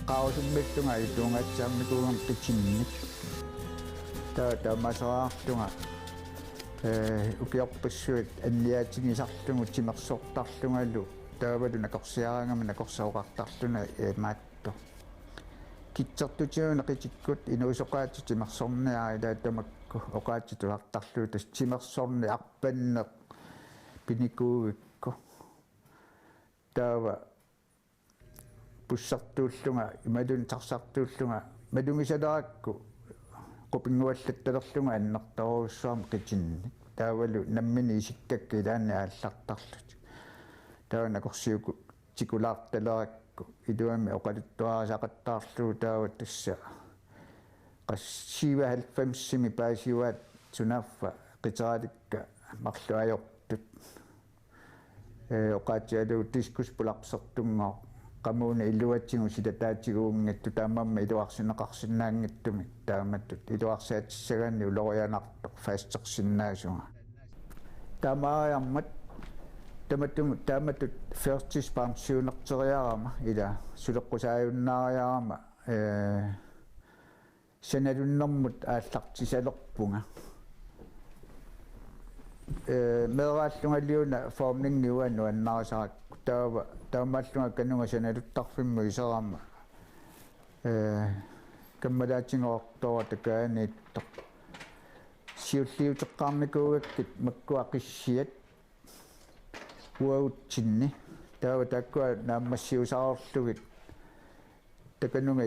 qausummittunga ituungatsaarnikuugam qitsinnik taamasaartunga ukiorpissuit anniaatigisarlugu timersortarlugalu taavalu nakorsiaraangama nakorsauqartarluna maatto kitsertutiuna qitikkut inuusoqaati timersorniara ilaattamakku oqaatitulartarlu tas timersorni arpanneq pinikuugikku taava pussartuullunga imalun tarsartuullunga malungisalarakku qupinguallattalerlunga annertaruussuam qitinnik taavalu nammini isikkakki ilaanni aallartarlut taava nakorsiuku tikulaartalerakku iluami oqaluttuarasaqattaarluu taava tassa qassiiva 90-simi paasiuat sunaffa qiteralikka marluajortut oqaatialu tiskuspulaqsertunngao qamuuna illuatsigu silataatiguungattu taamamma iluarsineqarsinnaangattumi taamattut iluarsiatissagaanni ulorianartoq faastersinnaasuga taamaariarmat taamatut first pensionerteriarama ila suleqqusaajunnariarama sanalunnermut aallartisalerpunga meeraallungalliuna formningiuannu annarisarakku taamaallunga kannunga sanaluttarfimmu iserama kammalaatiнгоортора такааниитто сиуллиутеққарникуугаккит маккуақиссиат уаутсинни таава таккуа нааммассиусаарлугит таканнунга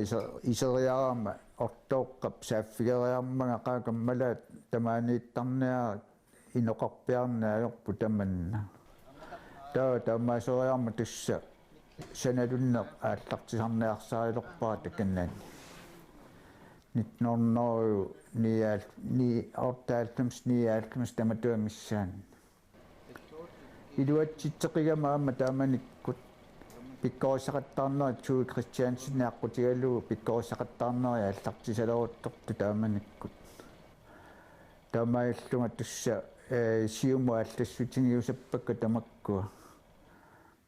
исериарама ортооққап сааффигериармага qaaqammalaat тамаанииттарниара иноқарпиарнаажорпу таманна таамаасориарма тусса саналунне ааллартисарниарсаарилорпаа таканнаани 1999 таматуамиссаан илуатситсеқигамаама тааманиккут пиккорисақаттаарнера Туу Кристиансен аққутигалугу пиккорисақаттаарнери ааллартисалерутторту тааманиккут таамаиллунга тусса сиуму ааллассутингиусаппакка тамаккуа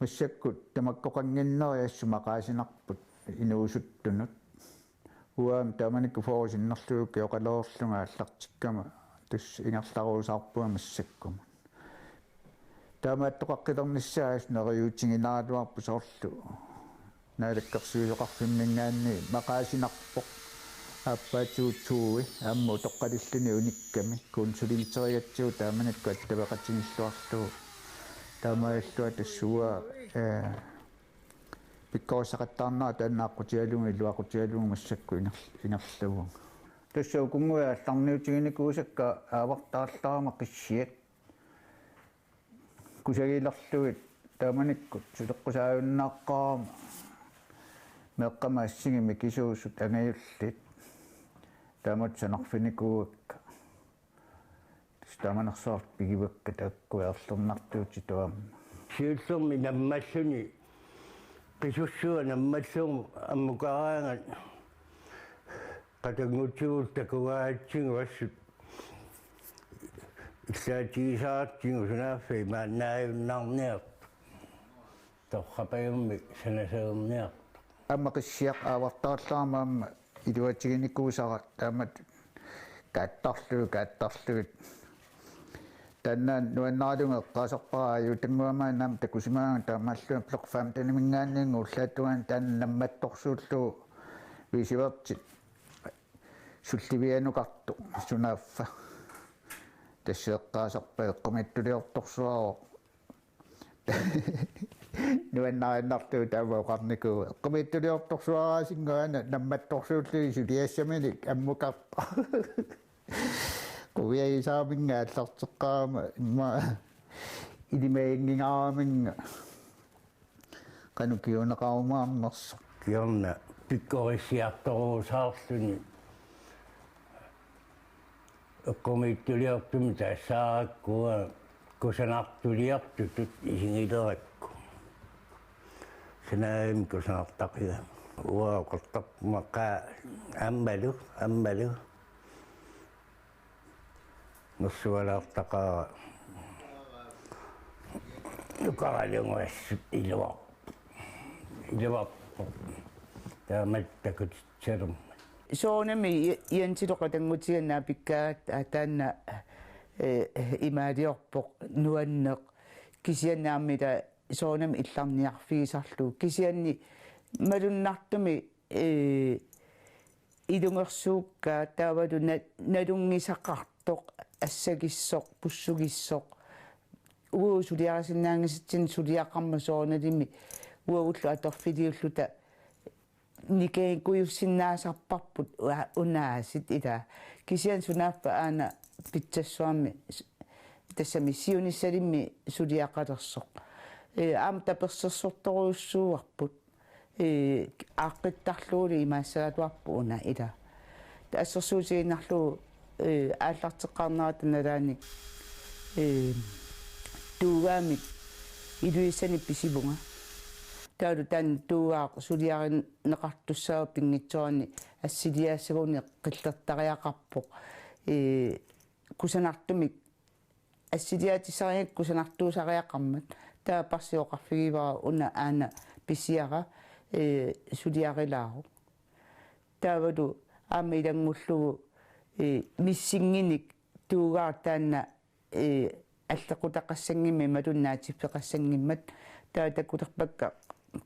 массаккут тамаккоқангиннери ассумақаасинарпут инуусуттунут уам тааманикку форисиннерлугукки оқалоорлунга ааллартиккама тус ингерларуусаарпуа массаккума таамааттоқаққилерниссаагас нериуутингинааруарпу соорлу наалаккерсуисоқарфиммингаанни мақаасинарпоқ аппаатуутсууи амму тоққалиллуни уникками консулинтеригатсуу тааманакку аттавеқатингиллуарлугу таамааллуа тассуа пиккорисақаттаарнаа тааннааққутигалугу илуақутигалугу массакку инерлугу тассуу кунгуя алларниутигиникуусакка аавартаалларама қиссиат кусагилерлугит тааманиккут сулеққусааюннааққарама меққама ассигими кисуусут ангаюллит таамат санарфиникууакка стаманерсоор пигивакка таккуярлернартуути туам сиуллерми наммаллуни qisussua nammalluum ammukaraangat qatangutsugut takugaatsingu assut иллаатигисаартингу сунаaffi мааннааюннарниарт торрапагумми санасаерниарт аммақиссиақ аавартаалларамаамма илуатигиникуусара таамат кааттарлугит таннан нуаннаалунга эққаасарпараа тангуамаа наам такусимаага таамааллуа плеқфаам танимингааннингу уллааттугаан таан намматторсууллу висивертит сулливианукарту сунааффа тассеэққаасарпа эққумиттулиорторсуаро нуаннааннартуу таавоқарникуу эққумиттулиорторсуараасингуана намматторсууллуи сулиассамилик аммукарпа куяисааминга аллартеққарама имма илимаингингаараминга канукиунеқарумаарнерс киорна пиккорисиарторуусаарлуни эққумиттулиортуми таассаараккуа кусанартулиартутут исигилеракку санаим кусанартақига уа қортарпумақа аммалу нуссуалаартақаа нукаралунгуассут илуарпу тааматтакутсалум соонами иантилоқатангутиганнаа пиккаат таанна имаалиорпоқ нуаннеқ кисианнааммита соонами илларниарфигисарлу кисианни малуннартуми илунгерсуукка таавалу налунгисақартоқ ассагиссоқ пуссугиссоқ уу сулиарасиннаангиситсин сулиаққарма сооналими уагуллу аторфилиуллута никeen kuyussinnaasarparput unaasit ila kisian sunaappa aana pitsassuarmi tassami siunissalimmi suliaqalersoq aam tapersersortoruussuuarput aaqqittarluuli imaassagatuarpu una ila taassersuusiginnarlu aallarteqqarneratanalaanik tuugaamik iluissani pisivunga taadu tan tuuaaq suliarin neqartussaa pingitsuarni assiliaassaguni qillertariaqarpoq kusanartumik assiliaatisariak kusanartuusariaqarmat taa parsioqarfigivara una aana pisiara suliarilaaru taavalu aama ilangullugu missinginik tuugaar taanna аллақутақассангимми малуннаатиффеқассангиммат таатаккутерпакка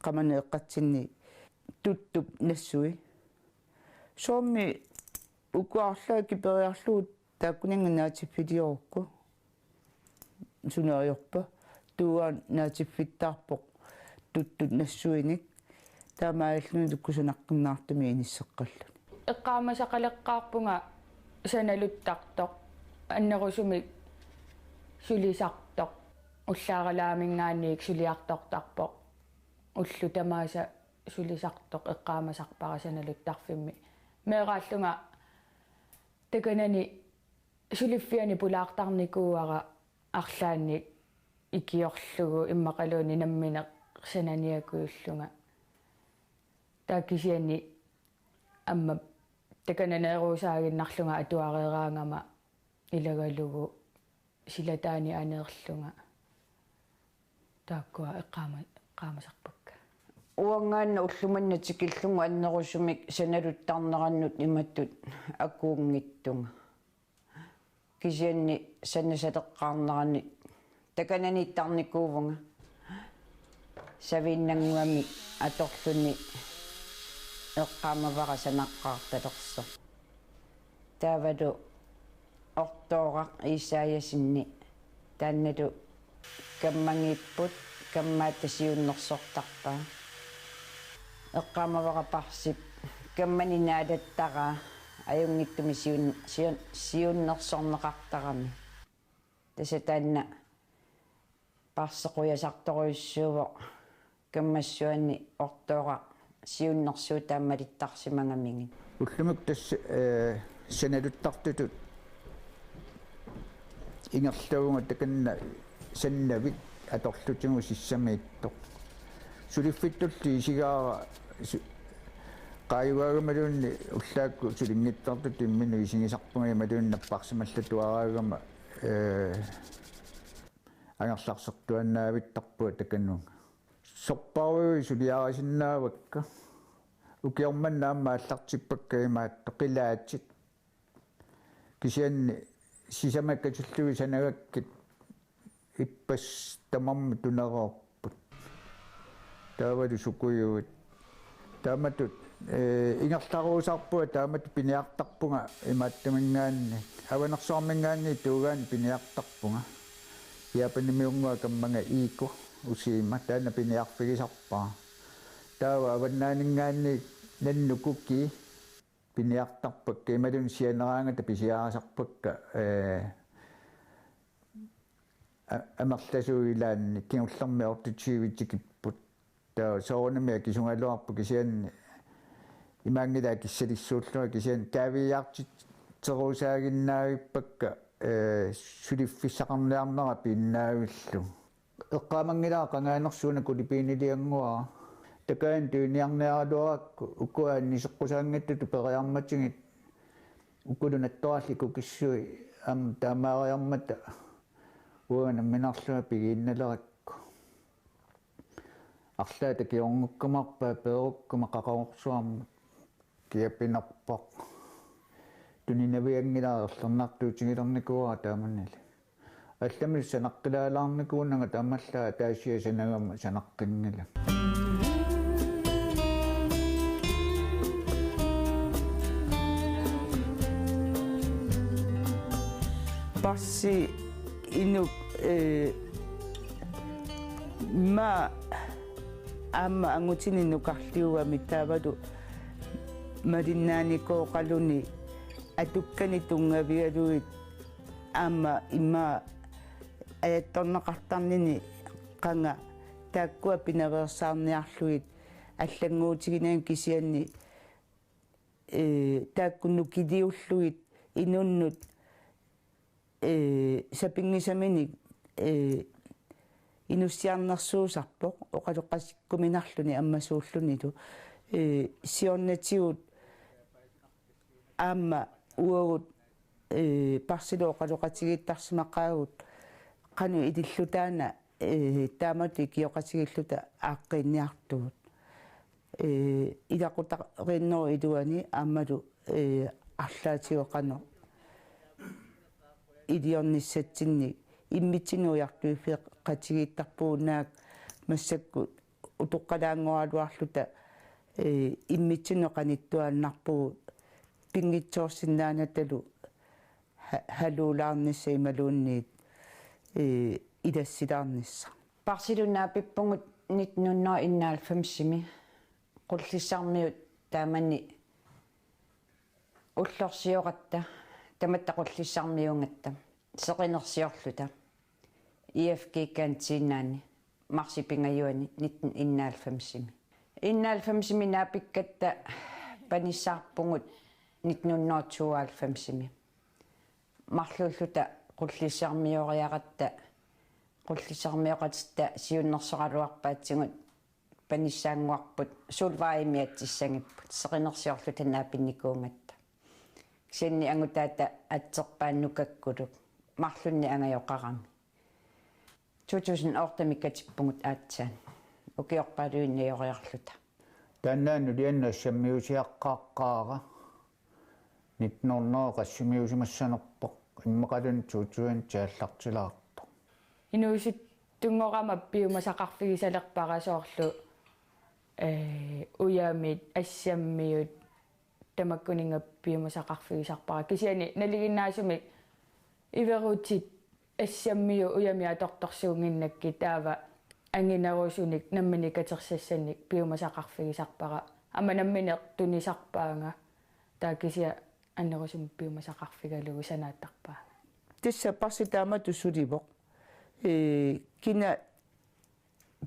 qamane eqqatsinni tuttup nassui soommi ukuarlaa kiperiarluut taakkuningannaatiffiliorukku sunaajorpa tuuaan naatiffittarpoq tuttut nassuinik taamaalluni tukkusunaqqinnaartumi inisseqqallu eqqaamasaqaleqqaarpunga sanaluttartoq annerusumi sulisartoq ullaaralaamingaanniik suliartortarpoq уллу тамааса сулисартоқ эққаамасарпарасаналуттарфимми меэрааллунга таканани сулиффиани пулаартарникууара арлаанни икиорлугу иммақалууни наммине сананиакуйуллунга тааккисиани амма такананеерусаагиннарлунга атуареераангама илагалугу силатаани анеерлунга тааккуа эққаамасарпакка уангаанна уллуманнатикиллугу аннерусумик саналуттарнераннут иматтут акуунгиттунга кисианни саннасатеққарнерани такананиттарникуувнга савиннангуами аторлуни эққаамавара санаққаарталерсо таавалу ортоорaq исааясинни таанналу каммангиппут каммааттасиуннерсортарпаа эққаамаварапарсип камманинаалаттара аюнгиттуми сиуннерсорнеқартарами тасатаанна парсеқуясарторуйссуувоқ каммассуанни ортоора сиуннерсуу таамалиттарсимангамигин уллумик тасса саналуттартутут ингерлуунга таканна саннавик аторлутингу сиссамииттоқ сулиффиттулли исигаара qaayuagamaluunni ullaakku sulinngittartut imminu isинgisarpunga maluunnapparsimallatуараагама анерларсертуаннаавиттарпуа таканнунга сорпаруи сулиарасиннаавакка укиорманнаамма аллартиппакка имаатто қилаатсит кисианни сисамаккатуллуи санагаккит иппас тамамма тунераорпут таавалу сукуйуут тааматут ингерларуусарпуа таамат пиниартарпунга имааттамингаанни аванерсуармингаанни туугаан пиниартарпунга япанимиунгуа каммага иико усиима таана пиниарфигисарпаа таава аваннаанингаанни наннукуки пиниартарпакка ималун сианераангата писиарасарпакка амерласуилаанни кингуллэрми ортутсиивитсикиппут таа соонами кисунгалуарпу кисианни имаангилаа киссалиссууллуа кисиан таавиартит терусаагиннаавиппакка сулиффиссақарниарнера пиннаавиллу эққаамангилаа қангаанерсуuna кулипиинилиангуа такаан тууниарниаралуаракку укуаанни сеққусаангаттуту периарматигит укулунаттуарлику киссуи ам таамаариармата уана минарлуа пигиинналеракку арлаата киорнгуккумарпаа пееруккума qaqorsuarmut kiapinarpaq tuninavиангилаарерлернартуутигилерникуара тааманнали алламил санаққилаалаарникууннага таамаллаа таасиа санагама санаққингила passi inuk ma amma angutini nukarliuami taavadu marinnaani kooqaluni atukkani tungavialuit amma imma ajattornaqartarnini qanga taakkua pinaversaarniarluit аллангуутигинаан кисианни тааккунну кидиуллуит инуннут сапингисаминик инуссиарнэрсуусарпоқ оқалоққассиккуминарлуни аммасууллунилу сионнатигут аама уагут парсило оқалоқатигиттарсимақаагут қану идиллутаана таамати киоқатигиллута ааққинниартугут илақутақринноо илуани аамалу арлаатиоқано идиорниссатсинни иммитсинуиартуиффеқ қатигииттарпуунаак массакку утоққалаангуалуарлута иммитсинеқаниттуааннарпугу пингитсоорсиннаанаталу халуулаарнисса ималуунниит илассилаарнисса парсилуннаапиппугут 1995-сими qullissaarmiut taamani уллорсиоқатта таматтақуллиссармиунгатта сеқинерсиорлута EFG кантинаани марсипингаюани 1995-сими 1995-сими наапиккатта паниссаарпугут 1992-сими марлууллута qullissaarmioriaqatta qullissaarmiоqatта сиуннерсоралуарпаатсигут паниссаангуарпут сулваимиатсиссангиппут сеқинерсиорлута наапинникуунгатта кисинни ангутаата атсерпааннукаккулук марлунни ангайоқарами 2008 миккатиппугут аатсаан укиорпалуинниориарлута тааннаанну лианнассаммиусиаққааққаара 1900 иммақалун туутуан тааллартилаарто инуисит тунгорама пиумасақарфигисалерпарасоорлу уяамит ассаммиут тамаккунингаппиумасақарфигисарпара кисиани налигиннаасумик иверутит ассаммиу уями аторторсуунгиннакки таава ангинерусуник наммини катерсассанник пиумасақарфигисарпара ама намминеқ тунисарпаанга таа кисия аннерусум пиумасақарфигалугу санааттарпаа тисса парситаама тусуливоқ кина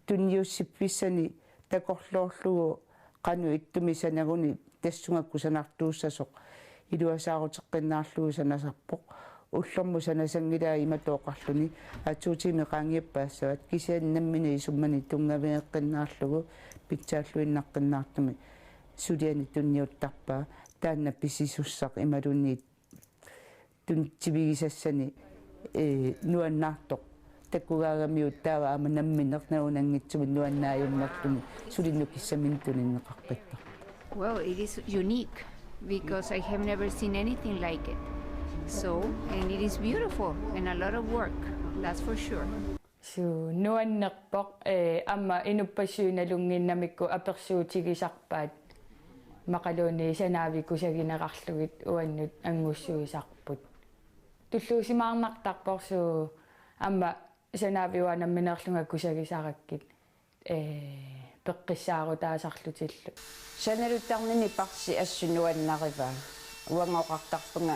тунниуссипписсани такорлоорлугу qaну иттумисанагуни тассунгакку санартууссасоқ илуасаарутеққиннаарлугу санасарпоқ уллэрму санасангилаа иматооқарлуни атуутими qaangiapпаассават кисиан наммини исуммани тунгавиэққиннаарлугу питсааллуиннаққиннаартуми сулиани тунниуттарпаа таанна писисуссақ ималунни тунтивигисассани нуаннаартоқ таккугаагамиут таава аама намминернаунангитсуми нуаннааюннарлуни сулиннукиссаминтуниннеқарпиттар. Well, it is unique because I have never seen anything like it. So, and it is beautiful and a lot of work, that's for sure. So nuannerpoq amma inuppassiunalunginnamikku apersuutigisarpaat maqaluuni sanaavikussaginerarlugit uannut angussuisarput tulluusimaarnartarporsu amma sanaaviuanamminerlungakkusagisarakkit peqqissaaruutaasarlutillu саналуттарнини парси ассунуаннариваа уангоқартарпунга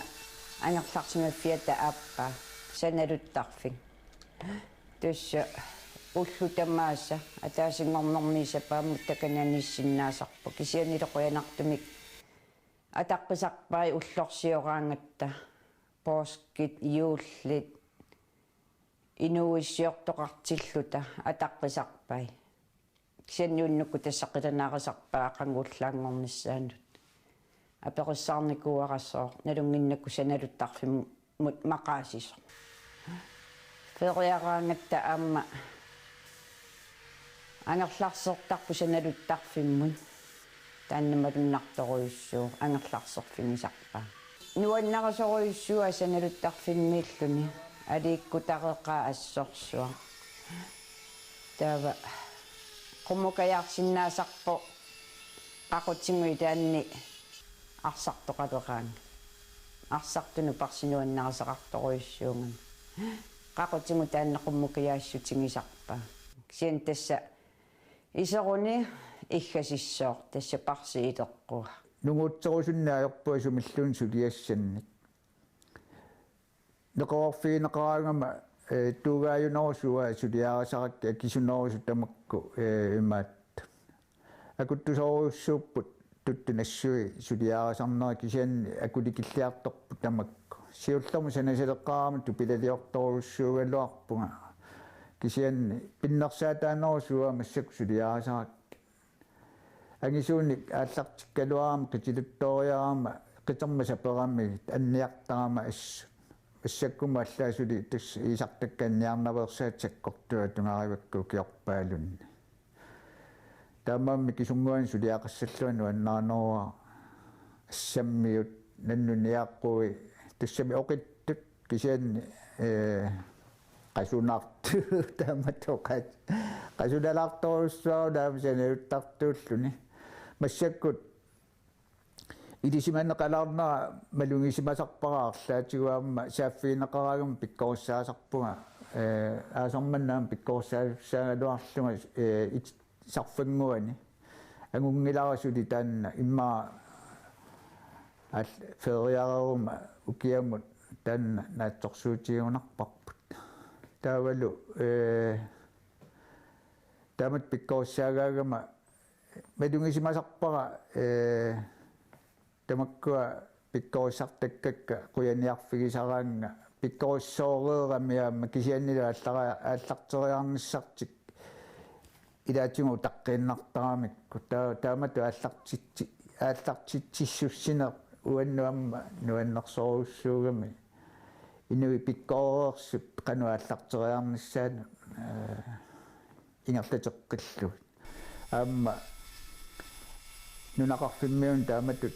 анерлартимаффиата ааппа саналуттарфик тусса уллутамааса атаасингорнэрмисапаамут такананиссиннаасарпу кисианилеқуянартумик атаққисарпаи уллорсиораангатта поскит юуллит инуиссиортоқартиллута атаққисарпай кисианниуннукку тассаққиланаарисарпаа қангуллаангорнissaanут апериссаарникуарассоо налунгиннакку саналуттарфиммут мақаасисо. フェリアランゲッタアンマ ангерларсертарпу саналуттарфиммун тааннамалуннарторуйуссуу ангерларсерфимисарпаа нуаннарасоруйуссуа саналуттарфиммииллуни алииккутареқаа ассорсуа таава qumukayarsinnaasarpo qaqutsinngui taanni arsartoqaluqaanga arsartunu parsinuannarasaqartoruissuungan qaqutsingu taanna qumukayaassutigisarpa sien tassa iseruni иггасиссоо тасса парси илеққуа нугуутсерусуннаajorpua sumilluun suliassannik неқорфиинеқараангама туugaajunорусуа сулиарасаракки акисунорусу тамакку имаат акуттусоруссууппут туттунассуи сулиарасарнера кисианни акуликиллиарторпу тамакку сиуллерму санасалеққарама тупилалиорторуссуугалуарпунга кисианни пиннерсаатаанерусуа массак сулиарасарак агисууник ааллартиккалуарама қитилутториарама қитерма сапераммигит анниартарама ассу ассаккума аллаасули тус исартакканниарнаверсаатсаккортуа тунгаривакку киорпаалунни таамаамми кисунгуан сулиақассаллуану аннааноруа ассаммиут наннуниаққуи туссами оқиттут кисианни qasunaartu taamatoqat qasunalartorussua daamsanauttартууллуни массаккут илисиманнеқалаарнера малунгисимасарпараарлаатигуаама сааффиинеқараагам пиккоруссаасарпунга аасорманнаам пиккоруссаагалуарлунга сарфангуани агунгиларасули таанна иммаа ал фериарума укиамут таанна наатсорсуутигунарпарпут таавалу таамат пиккоруссаагаагама малунгисимасарпара тамаккуа пиккоруссартаккакка куяниарфигисараанга пиккоруссоореерамиаама кисианнила ааллартериарниссартик илаатингу таққииннартарамикку таамату ааллартитсиссуссине уаннуамма нуаннерсоруссуугами инуи пиккоорерсуп кануааллартериарниссаана ингерлатеққиллу аама нунақарфиммиун тааматут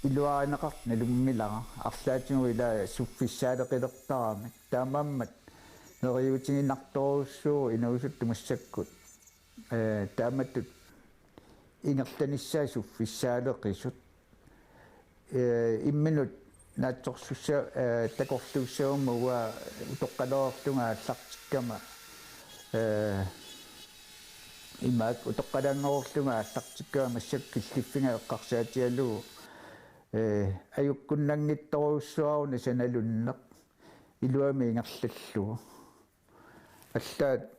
илуаринеқарт налунгилара арлаатингу ила суффиссаалеқилертарами таамааммат нериутингиннарторуссуу инуусутту массаккут тааматут ингерланиссаа суффиссаалеқисут имминут наатсорсусса такорлууссаумуа утоққалоортунга аллартиккама имаак утоққалаангорлунга аллартиккама массак киллиффинга эққарсаатиалугу аюккуннангитторуссуаруна саналуннеқ илуами ингерллаллугу аллаат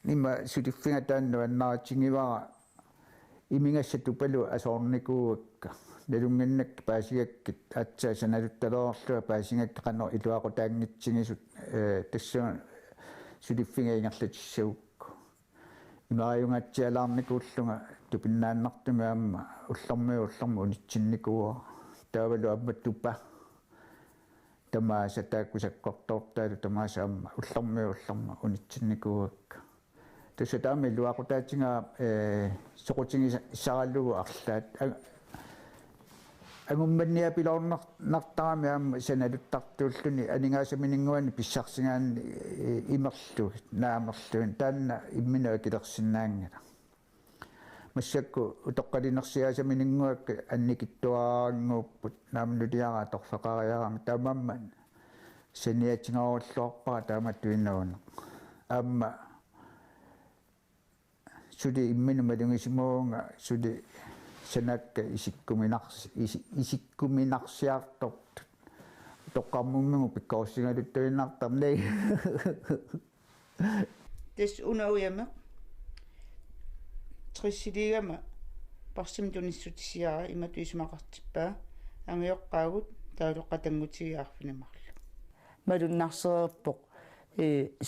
има сулиффинга таанну аннааратингивара имингасса тупалу асоорникууакка налунгиннак паасигаккит аатсаа саналутталоорлуа паасингакка қано илуақутаангитсигисут тассуа сулиффинга ингерлатиссагукку имааюнгатсиалаарникууллунга тупиннааннартумаамма уллэрму унитсинникуа таавалу амматтупа тамааса тааккусаккортоортаалу тамаасаамма уллэрму унитсинникуакка тасса таами илуақутаатинга соқутинги сараллугу арлаат агумманниа пилорнартарами аама саналуттартууллуни анингаасаминингуани писсарсигаани имерлу наамерлуин таанна имминаа килерсиннаангала массакку утоққалинерсиаасаминингуакка анникиттуараангууппут наамнулиараа торфеқариарами таамамман саниатингааруллуарпара тааматтуиннауна аама суди иммину малунгисимуунга суди санакка исиккуминарсиартort тоққармуммигу пиккоорсингалуттуиннартарнаа тес унауяма триссилигама парсим туниссутисиара иматуисмақартиппаа амиоққаагут таалоққатангутигиарфинамарлу малуннарсеерпоқ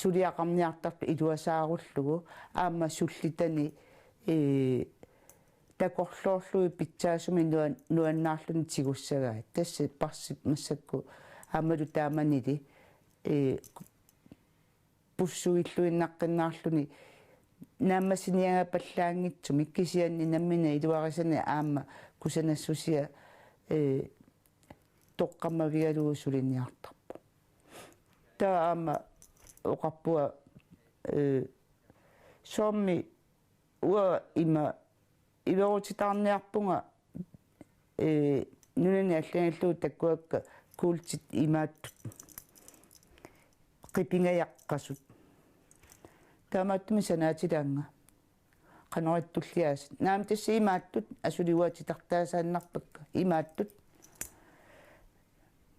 сулиақарниартарпа илуасааруллугу аама суллитани такорлоорлуи питсаасуми нуаннаарлуни тигуссагаа тасса парсип массакку аамалу тааманили буссуиллуиннаққиннаарлуни нааммасиниагапаллаангитсуми кисианни наммина илуарисани аама кусанассусиа тоққаммавигалугу сулинниартарпу таама оқарпуа соомми уа има иверутитаарниарпунга нунани аллагиллуу таккуакка куултит имааттут qipingayaqqasut taamaattumi sanaatilaanga qanorittuliaasat naam tassi imaattut asuliuatitartaasaannarpakka imaattut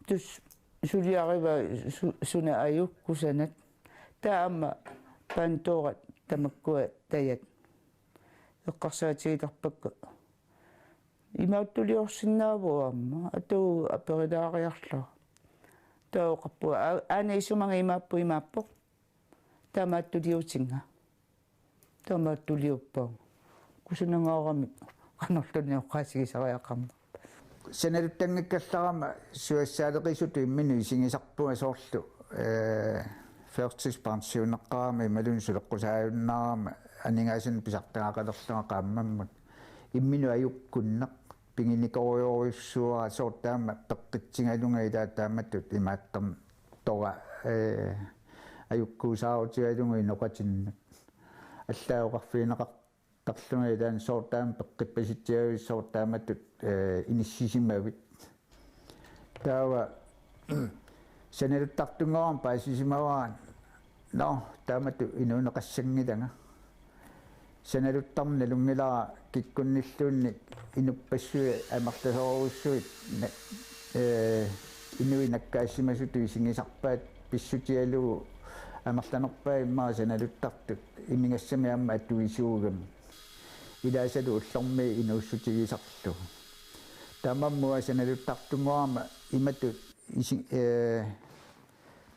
tus suliariva suna ayukkusanat taama pantoorat tamakkua tayat eqqarsaatigitarpakka imaattuliorsinnaavua atu aperilaariarlaa tauqappua aana isumanga imaappu imaappo tamaattuliutinga tamaattuliuppa kusunangaorami qanorluni oqqaasigisariaqarma sanaluttanngikkallarama suassaaleqisutu imminu isingisarpunga soorlu førtidspensioneqqaami malun suleqqusaajunnarama aningaasун pisartangaqalerluga qaammammat imminu ayukkunnaq pinginikoriorussuara soortaama peqqitsingalunga ilaataamatut imaattam tora ayukkuusaautigalunga inoqatinnat allaaoqarfiineqartarlunga ilaan soortaama peqqippasitiavis soortaamatut inissisimavit taava sanaluttartungoram paasisimavaan no taamatu inuuneqassangilanga sanaluttarna lungilaa kikkunnilluunni inuppassuи амартасоорусsuit инуи наккаассимасуту исигисарпаат писсутиалугу амарланерпаа иммаа саналуттартут имингассами аама аттуисуугам илаасалу уллэрми инууссутигисарлу тамаммуа саналуттартунгуарма иматут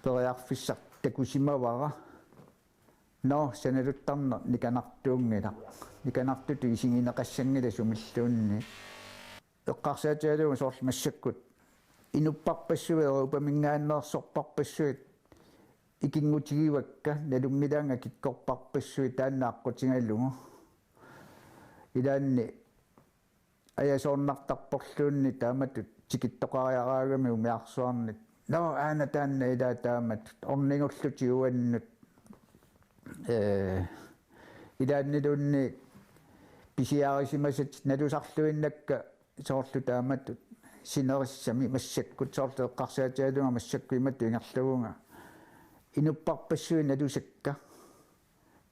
периарфиссар такусимавара no sanaluttarner nikanartuungila nikanartutu isingineqassangila sumilluunni eqqarsaatialugu soorl massakkut inupparpassuit upamingaanneersorparpassuit ikingutigiwakka nalungilaanga kikkorparpassuit taannaaqqutingallugu ilaanni ayasoornartarporluunni taamatut tikittoqariaraagami umiarsuarnit no aana taanna ilaa taamatut orningulluti uannut ilaannilunni pisiaarisimasat nalusarluinnakka soorlu taamatut sinerissami massakkut soorlu eqqarsaatialunga massakku imattu ingerlugunga inupparpassuin nalusakka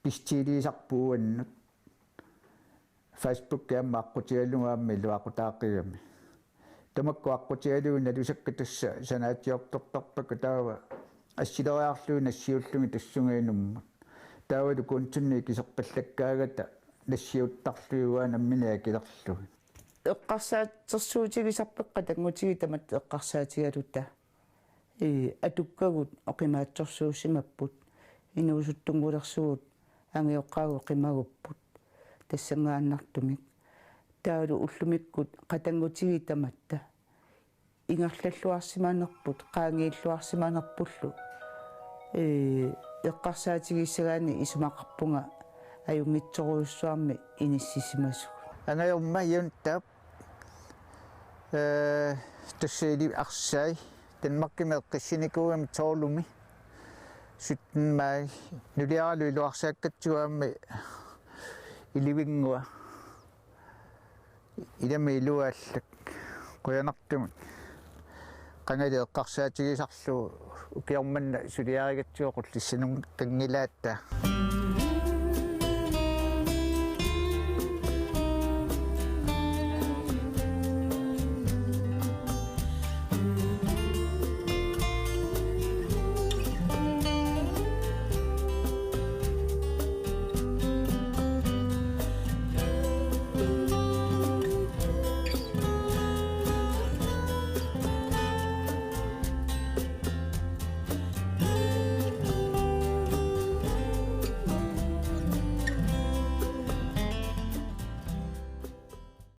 pistiiliisarpuuannut Facebook amma aqqutialunga ammi luaqutaaqigami tamakku aqqutialugu nalusakka tassa sanaatiortortarpakku taava assileriarluun assiullungi tassungiinummat taavalu kuntunni kiserpallakkaaggata nassiuttarluugaa nammina kilerlu eqqarsaatsersuutigisarpaqqa tangutigi tamat eqqarsaatigalutta atukkagut oqimaatsorsuusimapput inuusuttungulersugut angioqqaagu qimagupput tassangaannartumik taalu ullumikkut qatangutigi tamatta ingarlalluarsimaanerput qaangiilluarsimaanerpullu eqqarsaatigisagaani isumaqarpunga ajungitsoruussuarmi inissisimasugu angayumma yuntab tassili arsai tanmakkimeqqissinikuam toolumi suttenmai nuliaralu iluarsaakkatsugami ilivingua ilami iluallak qoyanartumut qangali eqqarsaatigisarlu ukiormanna suliarigatsuoqullissanum kangilaattaa